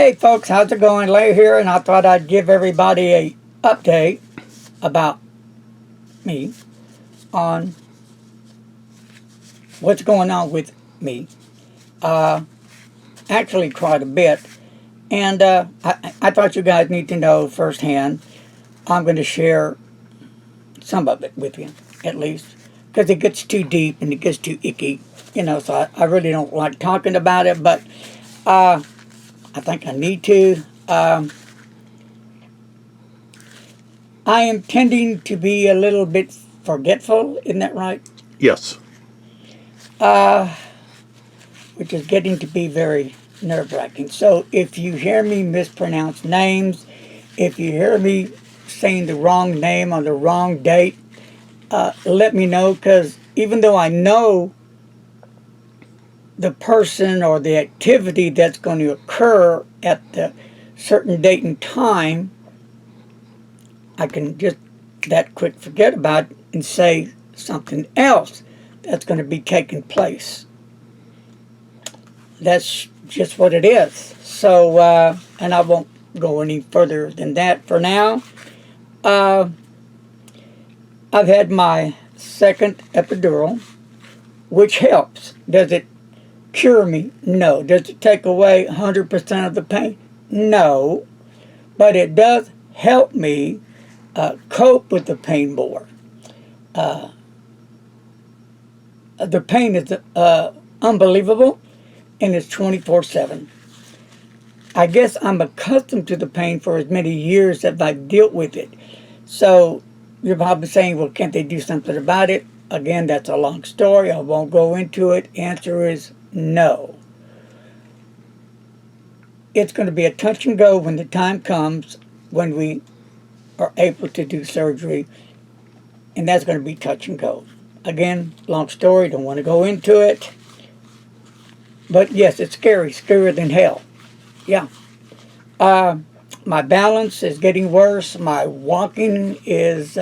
Hey folks, how's it going? Larry here, and I thought I'd give everybody a update about me on what's going on with me. Actually quite a bit, and I thought you guys need to know firsthand. I'm going to share some of it with you, at least, because it gets too deep and it gets too icky, so I really don't like talking about it, but I think I need to. I am tending to be a little bit forgetful, isn't that right? Yes. Which is getting to be very nerve-wracking. So if you hear me mispronounce names, if you hear me saying the wrong name on the wrong date, let me know, because even though I know the person or the activity that's going to occur at the certain date and time, I can just that quick forget about it and say something else that's going to be taking place. That's just what it is. So, and I won't go any further than that for now. I've had my second epidural, which helps. Does it cure me? No. Does it take away 100% of the pain? No. But it does help me cope with the pain more. The pain is unbelievable, and it's 24/7. I guess I'm accustomed to the pain for as many years as I've dealt with it. So you're probably saying, well, can't they do something about it? Again, that's a long story. I won't go into it. Answer is no. It's going to be a touch and go when the time comes when we are able to do surgery, and that's going to be touch and go. Again, long story, don't want to go into it. But yes, it's scary, scarier than hell. Yeah. My balance is getting worse. My walking is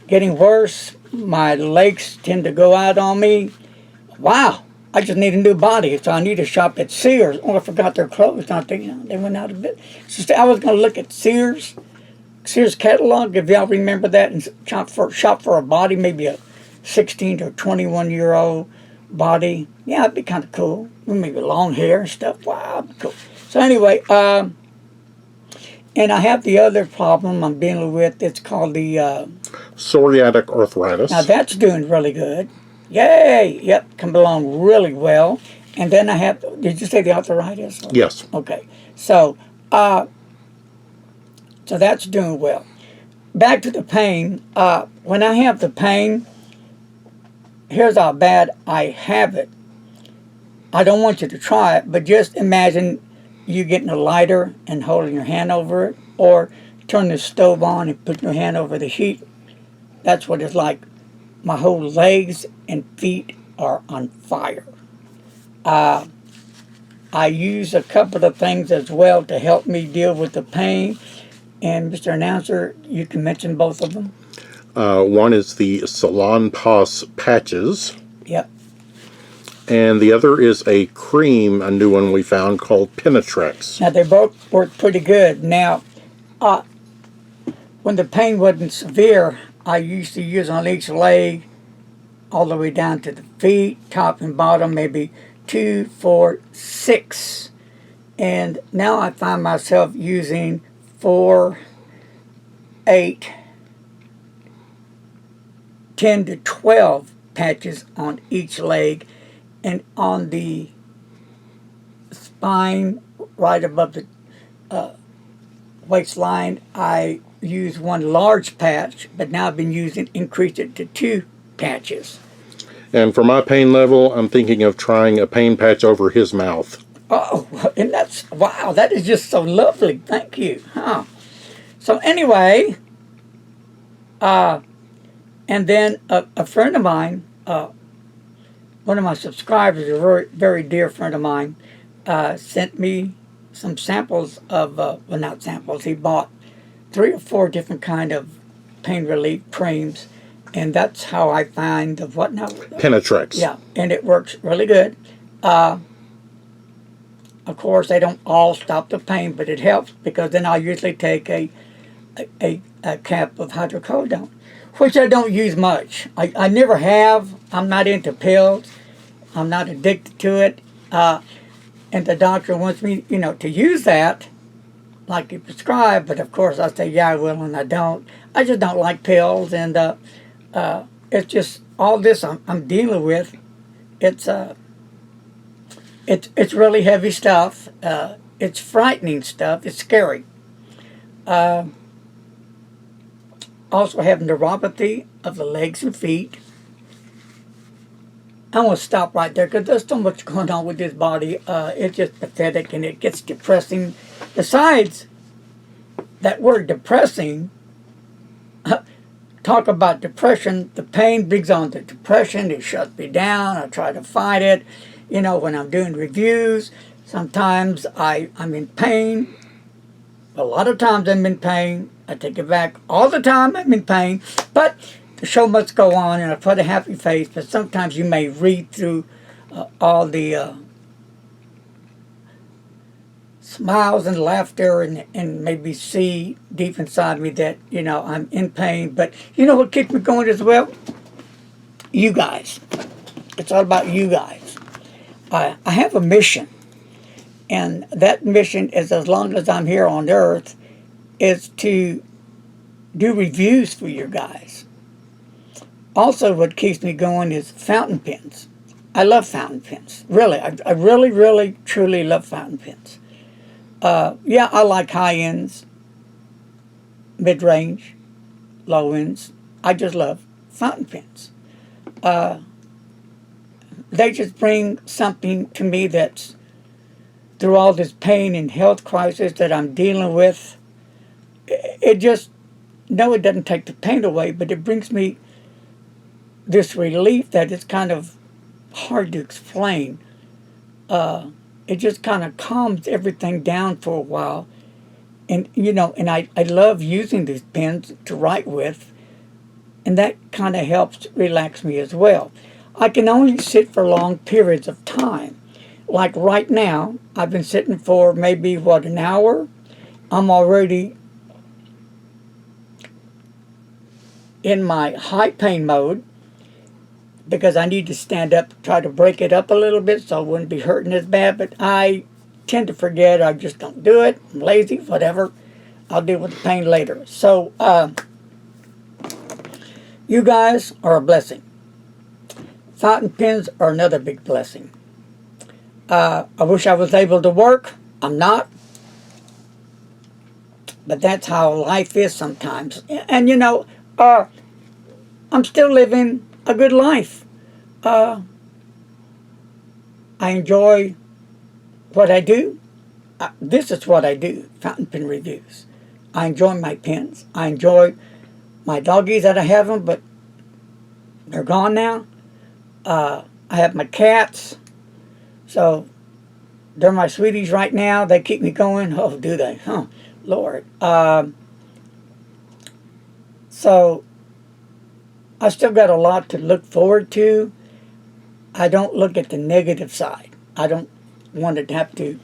getting worse. My legs tend to go out on me. Wow, I just need a new body, so I need to shop at Sears. Oh, I forgot their clothes, don't they? They went out of it. So I was going to look at Sears catalog, if y'all remember that, and shop for a body, maybe a 16 to 21-year-old body. Yeah, it'd be kind of cool. Maybe long hair and stuff. Wow, it'd be cool. So anyway, and I have the other problem I'm dealing with. It's called the psoriatic arthritis. Now that's doing really good. Yay! Yep, coming along really well. And then I have, did you say the arthritis? Yes. Okay. So that's doing well. Back to the pain. When I have the pain, here's how bad I have it. I don't want you to try it, but just imagine you getting a lighter and holding your hand over it, or turn the stove on and put your hand over the heat. That's what it's like. My whole legs and feet are on fire. I use a couple of things as well to help me deal with the pain. And Mr. Announcer, you can mention both of them. One is the Salon Pass patches. Yep. And the other is a cream, a new one we found, called Penetrex. Now, they both work pretty good. Now, when the pain wasn't severe, I used to use on each leg all the way down to the feet, top and bottom, maybe 2, 4, 6. And now I find myself using 4, 8, 10 to 12 patches on each leg, and on the spine right above the waistline I use one large patch, but now I've been increased it to 2 patches. And for my pain level, I'm thinking of trying a pain patch over his mouth. Oh, and that's, wow, that is just so lovely. Thank you. Huh. So anyway, and then a friend of mine, one of my subscribers, a very, very dear friend of mine, sent me some samples of, well, not samples, he bought 3 or 4 different kind of pain relief creams, and that's how I find the what now? Penetrex. Yeah, and it works really good. Of course, they don't all stop the pain, but it helps because then I usually take a cap of hydrocodone, which I don't use much. I never have. I'm not into pills. I'm not addicted to it. And the doctor wants me, to use that like you prescribe, but of course I say, yeah, I will, and I don't. I just don't like pills, and it's just all this I'm dealing with. It's it's really heavy stuff. It's frightening stuff. It's scary. Also have neuropathy of the legs and feet. I want to stop right there because there's so much going on with this body. It's just pathetic and it gets depressing. Besides that word depressing, talk about depression. The pain brings on the depression. It shuts me down. I try to fight it. When I'm doing reviews, sometimes I'm in pain. A lot of times I'm in pain. I take it back. All the time I'm in pain. But the show must go on, and I put a happy face. But sometimes you may read through all the smiles and laughter and maybe see deep inside me that, I'm in pain. But you know what keeps me going as well? You guys. It's all about you guys. I have a mission. And that mission is, as long as I'm here on earth, is to do reviews for you guys. Also, what keeps me going is fountain pens. I love fountain pens. Really, I really, really, truly love fountain pens. Yeah, I like high ends, mid range, low ends. I just love fountain pens. They just bring something to me that's, through all this pain and health crisis that I'm dealing with, it just, no, it doesn't take the pain away, but it brings me this relief that is kind of hard to explain. It just kind of calms everything down for a while. And, and I love using these pens to write with, and that kind of helps relax me as well. I can only sit for long periods of time. Like right now, I've been sitting for maybe, an hour? I'm already in my high pain mode because I need to stand up, try to break it up a little bit so I wouldn't be hurting as bad, but I tend to forget. I just don't do it. I'm lazy, whatever. I'll deal with the pain later. So, you guys are a blessing. Fountain pens are another big blessing. I wish I was able to work. I'm not. But that's how life is sometimes. And I'm still living a good life. I enjoy what I do. This is what I do, fountain pen reviews. I enjoy my pens. I enjoy my doggies that I have them, but they're gone now. I have my cats. So they're my sweeties right now. They keep me going. Oh, do they? Huh, Lord. So I still got a lot to look forward to. I don't look at the negative side. I don't want to have to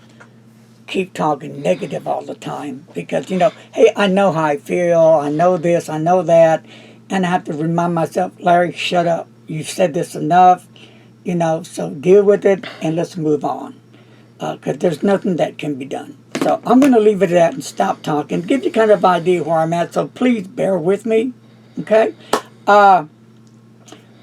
keep talking negative all the time because, hey, I know how I feel. I know this. I know that. And I have to remind myself, Larry, shut up. You've said this enough. So deal with it and let's move on. Because there's nothing that can be done. So I'm going to leave it at that and stop talking. Give you kind of idea where I'm at. So please bear with me. Okay?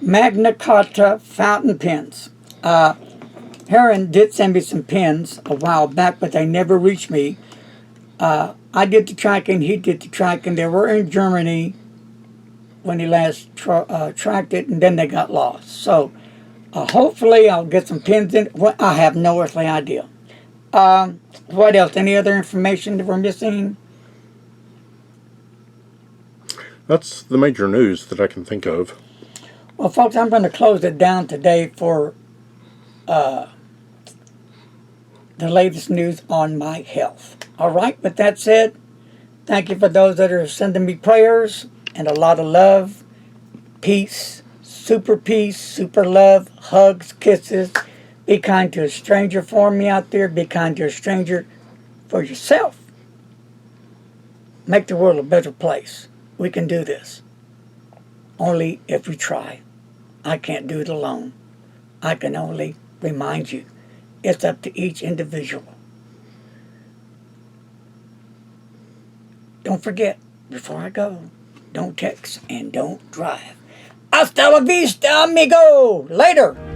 Magna Carta fountain pens. Heron did send me some pens a while back, but they never reached me. I did the tracking. He did the tracking. They were in Germany when he last tracked it, and then they got lost. So hopefully I'll get some pins in. Well, I have no earthly idea. What else? Any other information that we're missing? That's the major news that I can think of. Well, folks, I'm going to close it down today for the latest news on my health. All right, with that said, thank you for those that are sending me prayers and a lot of love, peace, super love, hugs, kisses, Be kind to a stranger for me out there. Be kind to a stranger for yourself. Make the world a better place. We can do this. Only if we try. I can't do it alone. I can only remind you. It's up to each individual. Don't forget, before I go, don't text and don't drive. Hasta la vista, amigo! Later!